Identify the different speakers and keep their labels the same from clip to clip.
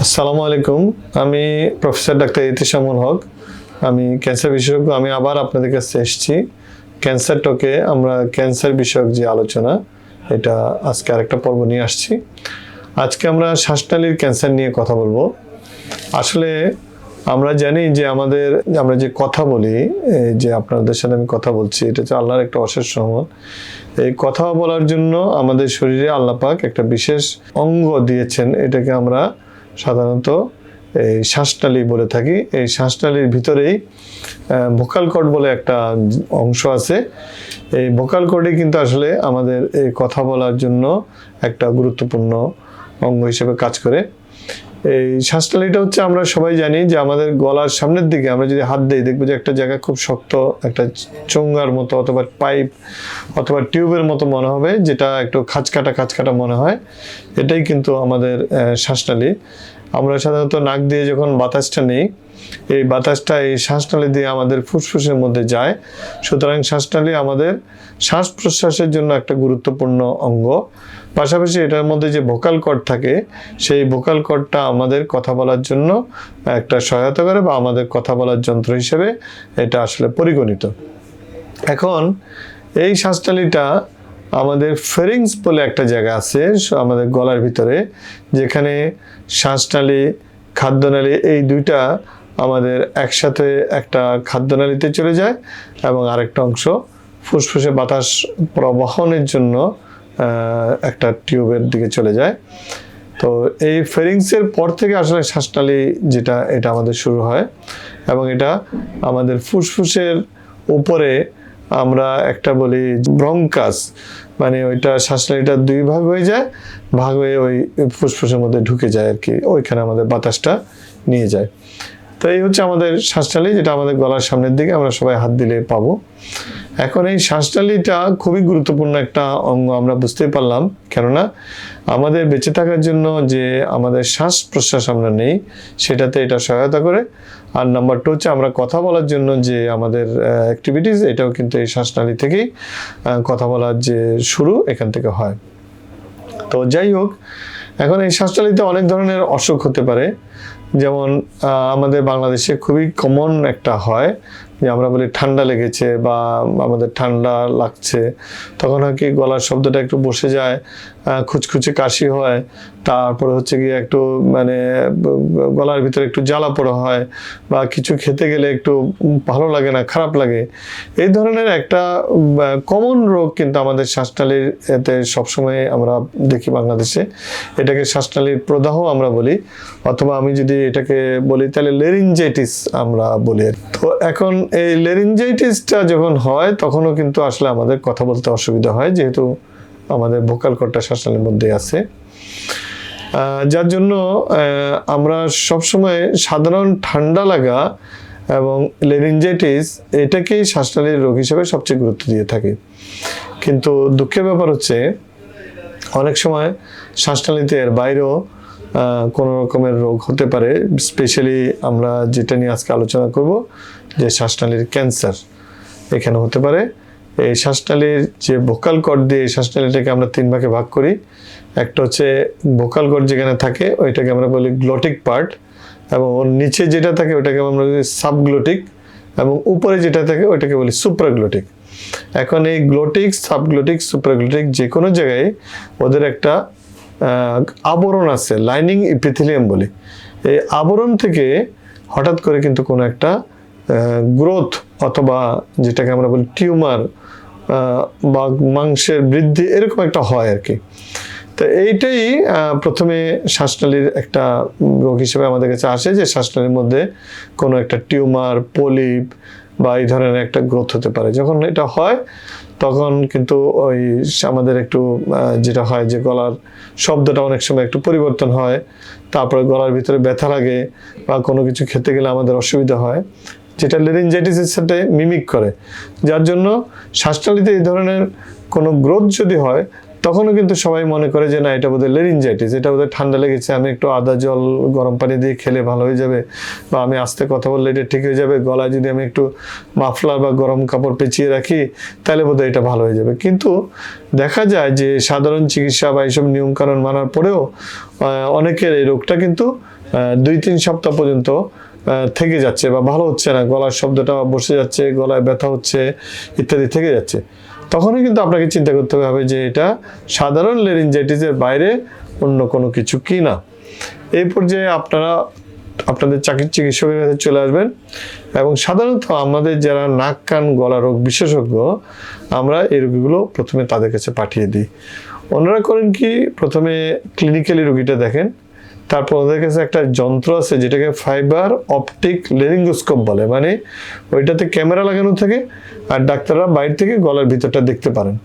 Speaker 1: আসসালামু আলাইকুম। আমি প্রফেসর ডাক্তার ইতিশামুল হক। আমি ক্যান্সার বিশেষজ্ঞ। আমি আবার আপনাদের কাছে এসেছি ক্যান্সার টকে। আমরা ক্যান্সার বিষয়ক যে আলোচনা, এটা আজকে আরেকটা পর্ব নিয়ে আসছি। আজকে আমরা শ্বাসনালীর ক্যান্সার নিয়ে কথা বলবো। আসলে আমরা জানি যে আমরা যে কথা বলি, যে আপনাদের সাথে আমি কথা বলছি, এটা হচ্ছে আল্লাহর একটা অশেষ রহমত। এই কথা বলার জন্য আমাদের শরীরে আল্লাহ পাক একটা বিশেষ অঙ্গ দিয়েছেন, এটাকে আমরা সাধারণত এই শ্বাসনালী বলে থাকি। এই শ্বাসনালীর ভিতরেই ভোকাল কর্ড বলে একটা অংশ আছে। এই ভোকাল কর্ডই কিন্তু আসলে আমাদের এই কথা বলার জন্য একটা গুরুত্বপূর্ণ অঙ্গ হিসেবে কাজ করে। এই শ্বাসনালীটা হচ্ছে, আমরা সবাই জানি যে আমাদের গলার সামনের দিকে আমরা যদি হাত দিই, দেখবো যে একটা জায়গা খুব শক্ত, একটা চোঙ্গার মতো অথবা পাইপ অথবা টিউবের মতো মনে হবে, যেটা একটু খাঁচকাটা মনে হয়। এটাই কিন্তু আমাদের শ্বাসনালী। আমরা সাধারণত নাক দিয়ে যখন বাতাসটা নিই, এই বাতাসটা এই শ্বাসনালী দিয়ে আমাদের ফুসফুসের মধ্যে যায়। সুতরাং শ্বাসনালী আমাদের শ্বাস প্রশ্বাসের জন্য একটা গুরুত্বপূর্ণ অঙ্গ। পাশাপাশি এটার মধ্যে যে ভোকাল কর্ড থাকে, সেই ভোকাল কর্ডটা আমাদের কথা বলার জন্য একটা সহায়তা করে, বা আমাদের কথা বলার যন্ত্র হিসেবে এটা আসলে পরিগণিত। এখন এই শ্বাসনালীটা আমাদের ফেরিংস বলে একটা জায়গা আছে আমাদের গলার ভিতরে, যেখানে শ্বাসনালী, খাদ্যনালী, এই দুইটা আমাদের একসাথে একটা খাদ্যনালীতে চলে যায় এবং আরেকটা অংশ ফুসফুসে বাতাস প্রবাহনের জন্য একটা টিউবের দিকে চলে যায়। তো এই ফেরিংসের পর থেকে আসলে শ্বাসনালী যেটা, এটা আমাদের শুরু হয় এবং এটা আমাদের ফুসফুসের উপরে আমরা একটা বলি ব্রঙ্কাস, মানে ওইটা শ্বাসনালীটা দুই ভাগ হয়ে যায়, ভাগ হয়ে ওই ফুসফুসের মধ্যে ঢুকে যায় আর কি, ওইখানে আমাদের বাতাসটা নিয়ে যায়। তো এই হচ্ছে আমাদের শ্বাসনালী, যেটা আমাদের গলার সামনের দিকে আমরা সবাই হাত দিলে পাবো। এখন এই শ্বাসনালীটা খুবই গুরুত্বপূর্ণ একটা অঙ্গ, আমরা বুঝতেই পারলাম, কেননা আমাদের বেঁচে থাকার জন্য যে আমাদের শ্বাস প্রশ্বাস আমরা নেই, সেটাতে এটা সহায়তা করে। আর নাম্বার 2 হচ্ছে আমরা কথা বলার জন্য যে আমাদের অ্যাক্টিভিটিস, এটাও কিন্তু এই শ্বাসনালী থেকেই কথা বলার যে শুরু, এখান থেকে হয়। তো যাই হোক, এখন এই শ্বাসনালীতে অনেক ধরনের অসুখ হতে পারে। যেমন আমাদের বাংলাদেশে খুবই কমন একটা হয় যে আমরা বলি ঠান্ডা লেগেছে বা আমাদের ঠান্ডা লাগছে, তখন হয় কি গলার শব্দটা একটু বসে যায়, খুচখুচে কাশি হয়, তারপরে হচ্ছে গিয়ে একটু মানে গলার ভিতরে একটু জ্বালা পোড়া হয়, বা কিছু খেতে গেলে একটু ভালো লাগে না, খারাপ লাগে। এই ধরনের একটা কমন রোগ কিন্তু আমাদের শ্বাসনালীর এতে সবসময় আমরা দেখি বাংলাদেশে। এটাকে শ্বাসনালীর প্রদাহ আমরা বলি, অথবা আমি যদি এটাকে বলি তাহলে লেরিনজাইটিস আমরা বলি। তো এখন এই লেরিনজাইটিসটা যখন হয়, তখনও কিন্তু আসলে আমাদের কথা বলতে অসুবিধা হয়, যেহেতু আমাদের ভোকাল কর্ডটা শ্বাসনালীর মধ্যে আছে। যার জন্য আমরা সবসময় সাধারণ ঠান্ডা লাগা এবং লেরিনজাইটিস, এটাকেই শ্বাসনালীর রোগ হিসেবে সবচেয়ে গুরুত্ব দিয়ে থাকি। কিন্তু দুঃখের ব্যাপার হচ্ছে, অনেক সময় শ্বাসনালীতে এর বাইরেও কোনো রকমের রোগ হতে পারে। স্পেশালি আমরা যেটা নিয়ে আজকে আলোচনা করব, যে শ্বাসনালীর ক্যান্সার এখানে হতে পারে। এই শ্বাসনালীর যে ভোকাল কর্ড দিয়ে এই শ্বাসনালীটাকে আমরা 3 ভাগে ভাগ করি। একটা হচ্ছে ভোকাল কর্ড যেখানে থাকে, ওইটাকে আমরা বলি গ্লোটিক পার্ট, এবং ওর নিচে যেটা থাকে ওইটাকে আমরা বলি সাবগ্লোটিক, এবং উপরে যেটা থাকে ওইটাকে বলি সুপ্রাগ্লোটিক। এখন এই গ্লোটিক, সাবগ্লোটিক, সুপ্রাগ্লোটিক যে কোনো জায়গায় ওদের একটা আবরণ আছে, লাইনিং ইপিথেলিয়াম বলি। এই আবরণ থেকে হঠাৎ করে কিন্তু কোনো একটা গ্রোথ, অথবা যেটাকে আমরা বলি টিউমার বা মাংসের বৃদ্ধি, এরকম একটা হয় আর কি। তো এইটাই প্রথমে শ্বাসনালীর একটা রোগ হিসেবে আমাদের কাছে আসে, যে শ্বাসনালীর মধ্যে কোনো একটা টিউমার, পলিপ বা এই ধরনের একটা গ্রোথ হতে পারে। যখন এটা হয়, তখন কিন্তু ওই আমাদের একটু যেটা হয় যে গলার শব্দটা অনেক সময় একটু পরিবর্তন হয়, তারপরে গলার ভিতরে ব্যথা লাগে, বা কোনো কিছু খেতে গেলে আমাদের অসুবিধা হয়, যেটা লেরিনজাইটিসের সাথে মিমিক করে। যার জন্য শ্বাসনালীতে এই ধরনের কোনো গ্রোথ যদি হয়, তখনও কিন্তু সবাই মনে করে যে না, এটা বোধহয় লেরিনজাইটিস, এটা বোধহয় ঠান্ডা লেগেছে, আমি একটু আদা জল গরম পানি দিয়ে খেলে ভালো হয়ে যাবে, বা আমি আস্তে কথা বললে এটা ঠিক হয়ে যাবে, গলায় যদি আমি একটু মাফলার বা গরম কাপড় পেঁচিয়ে রাখি তাহলে বোধহয় এটা ভালো হয়ে যাবে। কিন্তু দেখা যায় যে সাধারণ চিকিৎসা বা এইসব নিয়মকানুন মানার পরেও অনেকের এই রোগটা কিন্তু 2-3 সপ্তাহ পর্যন্ত থেকে যাচ্ছে বা ভালো হচ্ছে না, গলার শব্দটা বসে যাচ্ছে, গলায় ব্যথা হচ্ছে ইত্যাদি থেকে যাচ্ছে, তখনই কিন্তু আপনাকে চিন্তা করতে হবে যে এটা সাধারণ লেরিনজাইটিসের বাইরে অন্য কোনো কিছু কি না। এই পর্যায়ে আপনারা আপনাদের চিকিৎসকের কাছে চলে আসবেন এবং সাধারণত আমাদের যারা নাক কান গলা রোগ বিশেষজ্ঞ আমরা এই রোগীগুলো প্রথমে তাদের কাছে পাঠিয়ে দিই। ওনারা করেন কি, প্রথমে ক্লিনিক্যালি রোগীটা দেখেন, তারপর ওদের কাছে একটা যন্ত্র আছে যেটাকে ফাইবার অপটিক লেরিঙ্গোস্কোপ বলে, মানে ওইটাতে ক্যামেরা লাগানো থাকে আর ডাক্তাররা বাইরে থেকে গলার ভিতরটা দেখতে পারেন,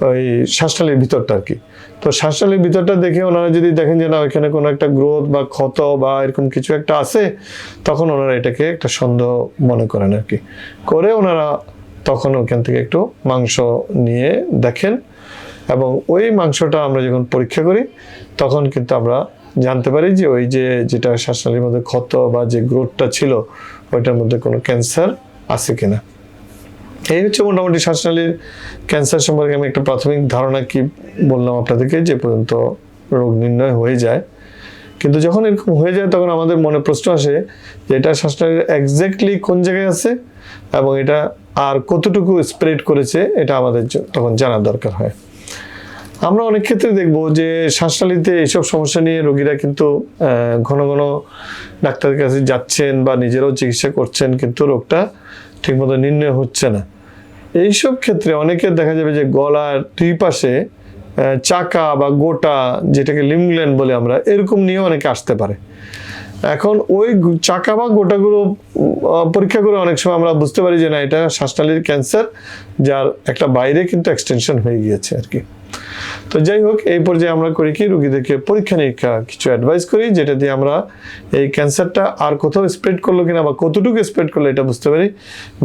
Speaker 1: ওই শ্বাসনালীর ভিতরটা আর কি। তো শ্বাসনালীর ভিতরটা দেখে ওনারা যদি দেখেন যে না ওইখানে কোনো একটা গ্রোথ বা ক্ষত বা এরকম কিছু একটা আছে, তখন ওনারা এটাকে একটা সন্দেহ মনে করেন আর কি, করে ওনারা তখন ওখান থেকে একটু মাংস নিয়ে দেখেন এবং ওই মাংসটা আমরা যখন পরীক্ষা করি তখন কিন্তু আমরা জানতে পারি যে ওই যেটা শ্বাসনালীর মধ্যে ক্ষত বা যে গ্রোথটা ছিল ওইটার মধ্যে কোনো ক্যান্সার আছে কিনা। এই হচ্ছে মোটামুটি শ্বাসনালীর ক্যান্সার সম্পর্কে আমি একটা প্রাথমিক ধারণা কি বললাম আপনাদেরকে, যে পর্যন্ত রোগ নির্ণয় হয়ে যায়। কিন্তু যখন এরকম হয়ে যায় তখন আমাদের মনে প্রশ্ন আসে যে এটা শ্বাসনালীর এক্স্যাক্টলি কোন জায়গায় আছে এবং এটা আর কতটুকু স্প্রেড করেছে, এটা আমাদের তখন জানার দরকার হয়। আমরা অনেক ক্ষেত্রে দেখব যে শ্বাসনালীতে এইসব সমস্যা নিয়ে রোগীরা কিন্তু ঘন ঘন ডাক্তারের কাছে যাচ্ছেন বা নিজেরাও চিকিৎসা করছেন, কিন্তু রোগটা ঠিকমতো নির্ণয় হচ্ছে না। এইসব ক্ষেত্রে অনেকে দেখা যাবে যে গলার দুই পাশে চাকা বা গোটা, যেটাকে লিম্ব গ্ল্যান্ড বলে আমরা, এরকম নিয়ে অনেকে আসতে পারে। এখন ওই চাকা বা গোটাগুলো পরীক্ষা করে অনেক সময় আমরা বুঝতে পারি যে না এটা শ্বাসনালীর ক্যান্সার, যার একটা বাইরে কিন্তু এক্সটেনশন হয়ে গিয়েছে আর কি। তো যাই হোক, এই পর্যায়ে আমরা করি কি, রোগীদেরকে পরীক্ষা নিরীক্ষা কিছু অ্যাডভাইস করি, যেটা দিয়ে আমরা এই ক্যান্সারটা আর কোথাও স্প্রেড করলো কিনা বা কতটুকু স্প্রেড করলো এটা বুঝতে পারি।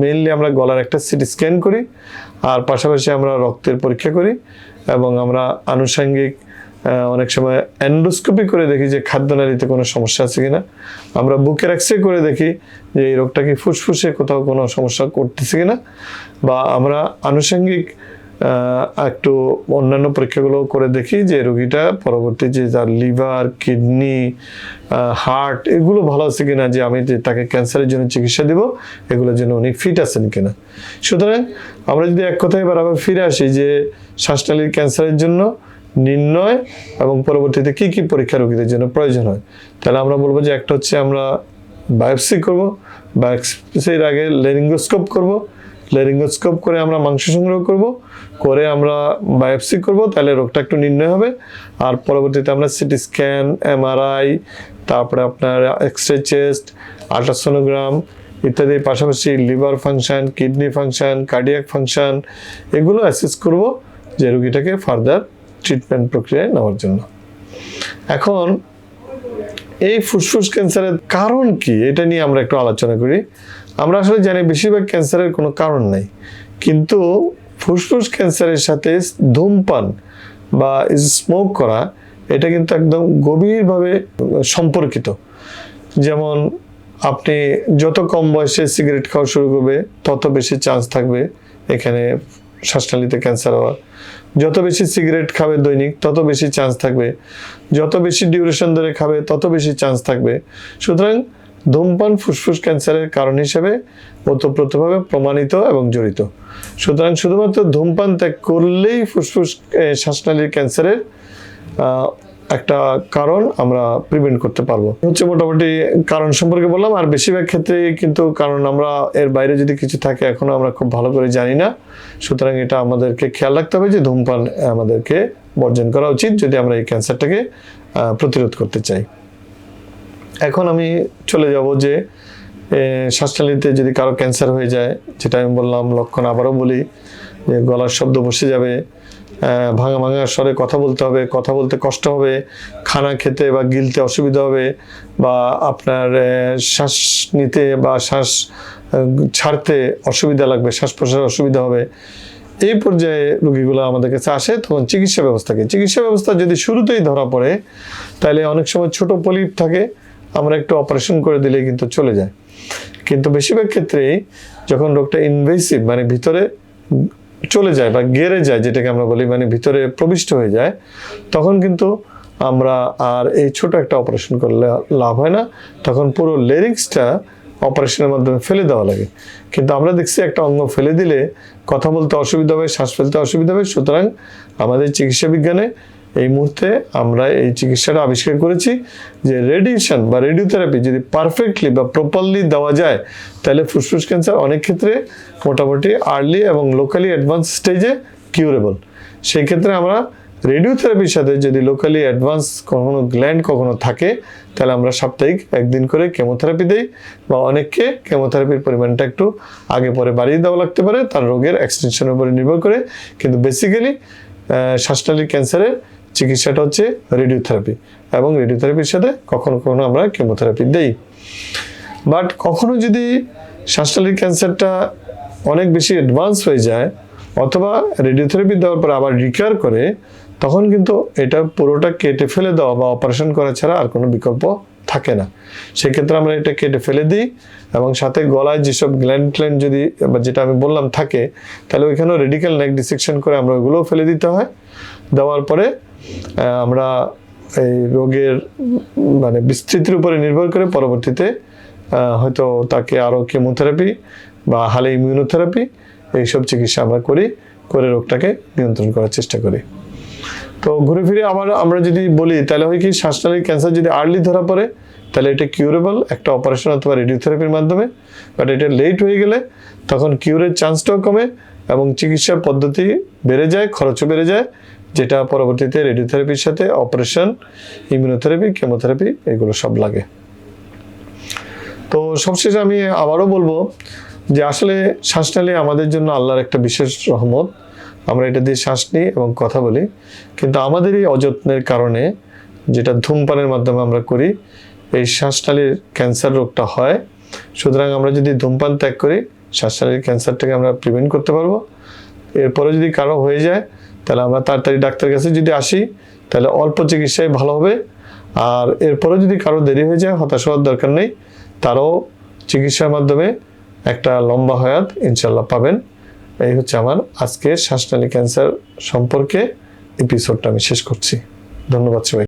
Speaker 1: মেইনলি আমরা গলার একটা সিটি স্ক্যান করি আর পাশাপাশি আমরা রক্তের পরীক্ষা করি এবং আমরা আনুষঙ্গিক অনেক সময় এন্ডোস্কোপি করে দেখি যে খাদ্যনালীতে কোনো সমস্যা আছে কিনা। আমরা বুকের এক্সরে করে দেখি যে এই রোগটা কি ফুসফুসে কোথাও কোনো সমস্যা করতেছে কিনা, বা আমরা আনুষঙ্গিক একটু অন্যান্য পরীক্ষাগুলো করে দেখি যে রোগীটা পরবর্তী যে যার লিভার, কিডনি, হার্ট এগুলো ভালো আছে কিনা, যে আমি যে তাকে ক্যান্সারের জন্য চিকিৎসা দিব এগুলোর জন্য উনি ফিট আছেন কিনা। সুতরাং আমরা যদি এক কথায় এবার আবার ফিরে আসি যে শ্বাসনালীর ক্যান্সারের জন্য নির্ণয় এবং পরবর্তীতে কি কি পরীক্ষা রোগীদের জন্য প্রয়োজন হয়, তাহলে আমরা বলবো যে একটা হচ্ছে আমরা বায়োপসি করব, বায়োপসির আগে লেরিঙ্গোস্কোপ করব, লেরিঙ্গোস্কোপ করে আমরা মাংস সংগ্রহ করব, করে আমরা বায়োপসি করব, তাহলে রোগটা একটু নির্ণয় হবে। আর পরবর্তীতে আমরা সিটি স্ক্যান, এমআরআই, তারপরে আপনার এক্সরে চেস্ট, আল্ট্রাসোনোগ্রাম ইত্যাদি, পাশাপাশি liver function, kidney function, cardiac function, এগুলো অ্যাসেস করব যে রোগীটাকে ফার্দার ট্রিটমেন্ট প্রক্রিয়ায় নেওয়ার জন্য। এখন এই ফুসফুস ক্যান্সারের কারণ কি, এটা নিয়ে আমরা একটু আলোচনা করি। আমরা আসলে জানি বেশিরভাগ ক্যান্সারের কোনো কারণ নাই, কিন্তু ফুসফুস ক্যান্সারের সাথে ধূমপান বা স্মোক করা এটা কিন্তু একদম গভীরভাবে সম্পর্কিত। যেমন আপনি যত কম বয়সে সিগারেট খাওয়া শুরু করবে তত বেশি চান্স থাকবে এখানে শ্বাসনালীতে ক্যান্সার হওয়ার। যত বেশি সিগারেট খাবে দৈনিক তত বেশি চান্স থাকবে, যত বেশি ডিউরেশন ধরে খাবে তত বেশি চান্স থাকবে। সুতরাং ধূমপান ফুসফুস ক্যান্সারের কারণ হিসেবে ওতপ্রোতভাবে প্রমাণিত এবং জড়িত। সুতরাং শুধুমাত্র ধূমপান ত্যাগ করলেই ফুসফুস শ্বাসনালীর ক্যান্সারের একটা কারণ আমরা প্রিভেন্ট করতে পারবো। হচ্ছে মোটামুটি কারণ সম্পর্কে বললাম। আর বেশিরভাগ ক্ষেত্রে কিন্তু কারণ আমরা এর বাইরে যদি কিছু থাকে এখনো আমরা খুব ভালো করে জানি না। সুতরাং এটা আমাদেরকে খেয়াল রাখতে হবে যে ধূমপান আমাদেরকে বর্জন করা উচিত যদি আমরা এই ক্যান্সারটাকে প্রতিরোধ করতে চাই। এখন আমি চলে যাব যে শ্বাসনালীতে যদি কারো ক্যান্সার হয়ে যায়, যেটা আমি বললাম লক্ষণ আবারও বলি, যে গলার শব্দ বসে যাবে, ভাঙা ভাঙা স্বরে কথা বলতে হবে, কথা বলতে কষ্ট হবে, খানা খেতে বা গিলতে অসুবিধা হবে, বা আপনার শ্বাস নিতে বা শ্বাস ছাড়তে অসুবিধা লাগবে, শ্বাস প্রশ্বাসের অসুবিধা হবে। এই পর্যায়ে রোগীগুলো আমাদের কাছে আসে, তখন চিকিৎসা ব্যবস্থা যদি শুরুতেই ধরা পড়ে তাহলে অনেক সময় ছোট পলিপ থাকে, আমরা একটু অপারেশন করে দিলে কিন্তু চলে যায়। কিন্তু বেশিরভাগ ক্ষেত্রেই যখন রোগটা ইনভেসিভ মানে ভিতরে চলে যায় বা গেড়ে যায়, যেটাকে আমরা বলি মানে ভিতরে প্রবিষ্ট হয়ে যায়, তখন কিন্তু আমরা আর এই ছোট একটা অপারেশন করলে লাভ হয় না, তখন পুরো লেরিংসটা অপারেশনের মাধ্যমে ফেলে দেওয়া লাগে। কিন্তু আমরা দেখছি একটা অঙ্গ ফেলে দিলে কথা বলতে অসুবিধা হবে, শ্বাস ফেলতে অসুবিধা হবে। সুতরাং আমাদের চিকিৎসা বিজ্ঞানে এই মুহূর্তে আমরা এই চিকিৎসাটা আবিষ্কার করেছি যে রেডিয়েশন বা রেডিওথেরাপি যদি পারফেক্টলি বা প্রপারলি দেওয়া যায়, তাহলে ফুসফুস ক্যান্সার অনেক ক্ষেত্রে মোটামুটি আর্লি এবং লোকালি অ্যাডভান্স স্টেজে কিউরেবল। সেই ক্ষেত্রে আমরা রেডিওথেরাপির সাথে যদি লোকালি অ্যাডভান্স কখনো গ্ল্যান্ড কখনো থাকে, তাহলে আমরা সাপ্তাহিক একদিন করে কেমোথেরাপি দেই, বা অনেককে কেমোথেরাপির পরিমাণটা একটু আগে পরে বাড়িয়ে দেওয়া লাগতে পারে তার রোগের এক্সটেনশনের উপরে নির্ভর করে। কিন্তু বেসিক্যালি শ্বাসনালীর ক্যান্সারের চিকিৎসাটা হচ্ছে রেডিওথেরাপি, এবং রেডিওথেরাপির সাথে কখনো কখনো আমরা কেমোথেরাপি দেই। বাট কখনো যদি শ্বাসনালীর ক্যান্সারটা অনেক বেশি অ্যাডভান্স হয়ে যায় অথবা রেডিওথেরাপি দেওয়ার পর আবার রিকভার করে, তখন কিন্তু এটা পুরোটা কেটে ফেলে দেওয়া বা অপারেশন করা ছাড়া আর কোনো বিকল্প থাকে না। সেক্ষেত্রে আমরা এটা কেটে ফেলে দিই, এবং সাথে গলায় যেসব গ্ল্যান্ড যদি যেটা আমি বললাম থাকে, তাহলে ওইখানেও রেডিক্যাল নেক ডিসেকশন করে আমরা ওইগুলোও ফেলে দিতে হয়। দেওয়ার পরে আমরা এই রোগের মানে বিস্তৃতির উপরে নির্ভর করে পরবর্তীতে হয়তো তাকে আরও কেমোথেরাপি বা হালে ইমিউনোথেরাপি এইসব চিকিৎসা আমরা করে রোগটাকে নিয়ন্ত্রণ করার চেষ্টা করি। তো ঘুরে ফিরে আবার আমরা যদি বলি, তাহলে হয় কি শ্বাসনালীর ক্যান্সার যদি আর্লি ধরা পড়ে, তাহলে এটা কিউরেবল একটা অপারেশন অথবা রেডিওথেরাপির মাধ্যমে। বাট এটা লেট হয়ে গেলে তখন কিউরের চান্সটাও কমে এবং চিকিৎসার পদ্ধতি বেড়ে যায়, খরচও বেড়ে যায়, যেটা পরবর্তীতে রেডিওথেরাপির সাথে অপারেশন, ইমিউনোথেরাপি, কেমোথেরাপি এগুলো সব লাগে। তো সবশেষে আমি আবারও বলবো যে আসলে শ্বাসনালী আমাদের জন্য আল্লাহর একটা বিশেষ রহমত। আমরা এটা দিয়ে শ্বাস নিই এবং কথা বলি, কিন্তু আমাদের এই অযত্নের কারণে, যেটা ধূমপানের মাধ্যমে আমরা করি, এই শ্বাসনালীর ক্যান্সার রোগটা হয়। সুতরাং আমরা যদি ধূমপান ত্যাগ করি, শ্বাসনালীর ক্যান্সারটাকে আমরা প্রিভেন্ট করতে পারবো। এরপরে যদি কারো হয়ে যায়, তাহলে আমরা তাড়াতাড়ি ডাক্তারের কাছে যদি আসি, তাহলে অল্প চিকিৎসায় ভালো হবে। আর এরপরে যদি কারো দেরি হয়ে যায়, হতাশ হওয়ার দরকার নেই, তারও চিকিৎসার মাধ্যমে একটা লম্বা হায়াত ইনশাল্লাহ পাবেন। এই হচ্ছে আমার আজকে শ্বাসনালী ক্যান্সার সম্পর্কে এপিসোডটা আমি শেষ করছি। ধন্যবাদ সবাই।